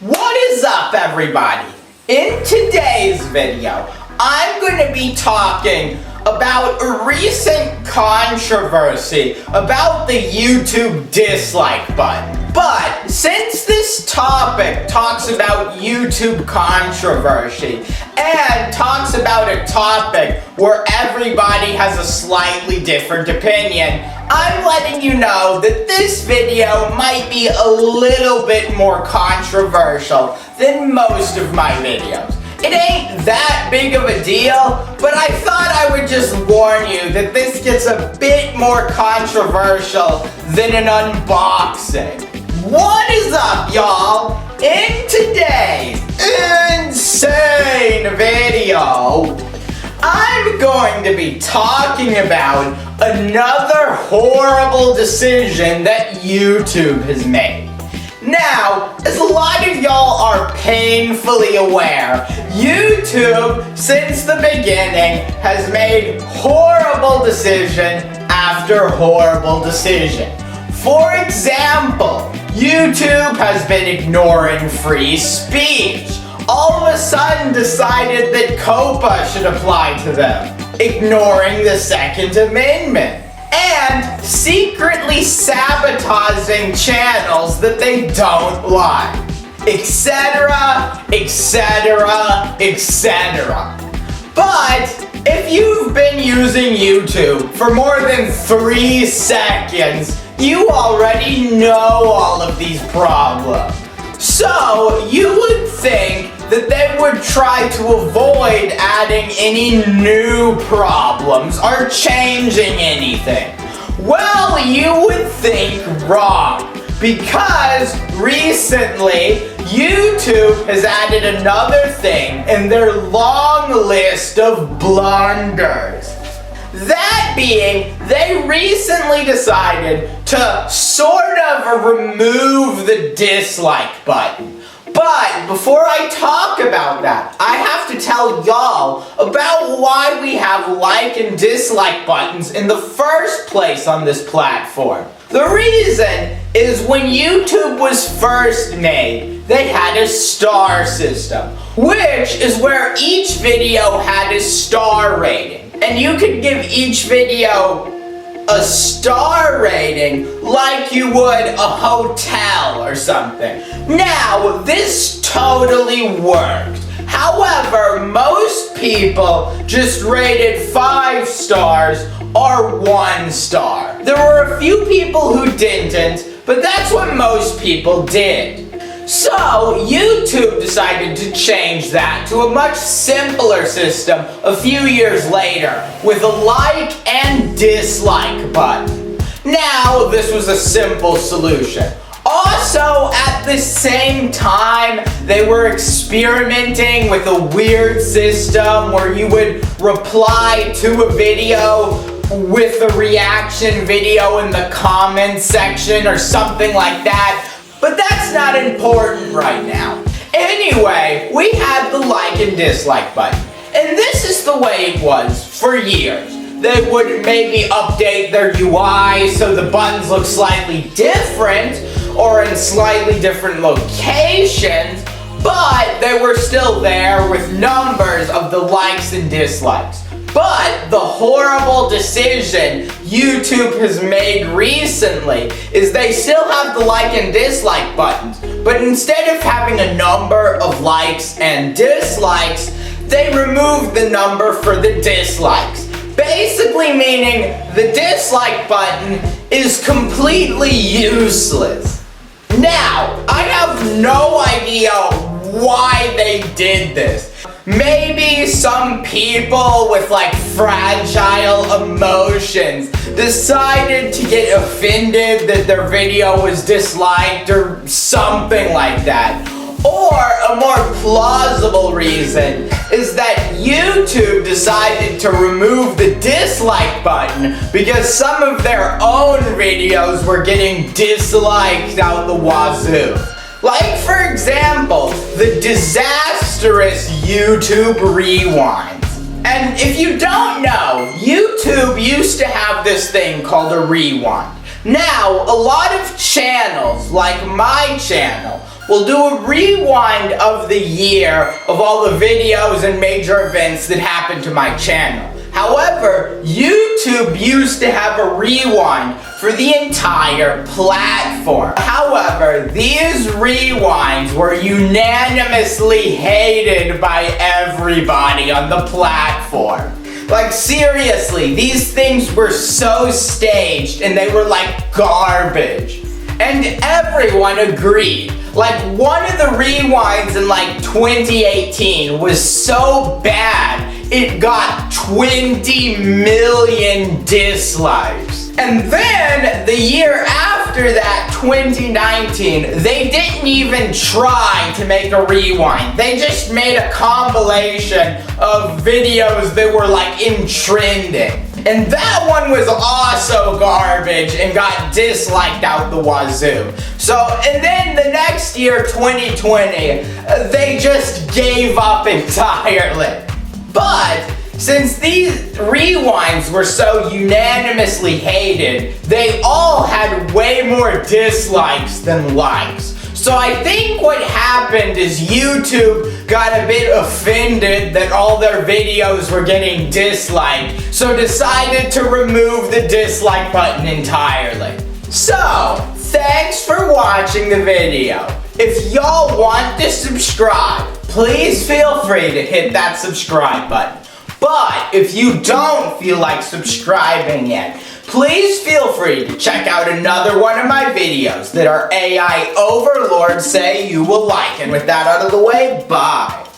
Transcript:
What is up, everybody? In today's video, I'm going to be talking about a recent controversy about the YouTube dislike button. But since this topic talks about YouTube controversy and talks about a topic where everybody has a slightly different opinion, I'm letting you know that this video might be a little bit more controversial than most of my videos. It ain't that big of a deal, but I thought I would just warn you that this gets a bit more controversial than an unboxing. What is up, y'all? In today's insane video, I'm going to be talking about another horrible decision that YouTube has made. Now, as a lot of y'all are painfully aware, YouTube, since the beginning, has made horrible decision after horrible decision. For example, YouTube has been ignoring free speech. All of a sudden decided that COPPA should apply to them, ignoring the Second Amendment, and secretly sabotaging channels that they don't like, etc., etc., etc. But if you've been using YouTube for more than 3 seconds, you already know all of these problems. So you would think that they would try to avoid adding any new problems or changing anything. Well, you would think wrong, because recently YouTube has added another thing in their long list of blunders. That being, they recently decided to sort of remove the dislike button. But before I talk about that, I have to tell y'all about why we have like and dislike buttons in the first place on this platform. The reason is when YouTube was first made, they had a star system, which is where each video had a star rating. And you could give each video a star rating like you would a hotel or something. Now, this totally worked. However, most people just rated 5 stars or 1 star. There were a few people who didn't, but that's what most people did. So, YouTube decided to change that to a much simpler system a few years later with a like and dislike button. Now, this was a simple solution. Also, at the same time, they were experimenting with a weird system where you would reply to a video with a reaction video in the comments section or something like that. But that's not important right now. Anyway, we had the like and dislike button. And this is the way it was for years. They would maybe update their UI so the buttons look slightly different or in slightly different locations, but they were still there with numbers of the likes and dislikes. But the horrible decision YouTube has made recently is they still have the like and dislike buttons, but instead of having a number of likes and dislikes, they removed the number for the dislikes. Basically meaning the dislike button is completely useless. Now, I have no idea why they did this. Maybe some people with like fragile emotions decided to get offended that their video was disliked or something like that. Or a more plausible reason is that YouTube decided to remove the dislike button because some of their own videos were getting disliked out the wazoo. Like, for example, the disastrous YouTube rewinds. And if you don't know, YouTube used to have this thing called a rewind. Now, a lot of channels, like my channel, We'll do a rewind of the year of all the videos and major events that happened to my channel. However, YouTube used to have a rewind for the entire platform. However, these rewinds were unanimously hated by everybody on the platform. Like, seriously, these things were so staged and they were like garbage. And everyone agreed. Like, one of the rewinds in like 2018 was so bad, it got 20 million dislikes. And then the year after that, 2019, they didn't even try to make a rewind. They just made a compilation of videos that were like in trending. And that one was also garbage and got disliked out the wazoo. So, and then the next year, 2020, they just gave up entirely. But since these rewinds were so unanimously hated, they all had way more dislikes than likes. So I think what happened is YouTube got a bit offended that all their videos were getting disliked, so decided to remove the dislike button entirely. So, thanks for watching the video. If y'all want to subscribe, please feel free to hit that subscribe button. But if you don't feel like subscribing yet, please feel free to check out another one of my videos that our AI overlords say you will like. And with that out of the way, bye.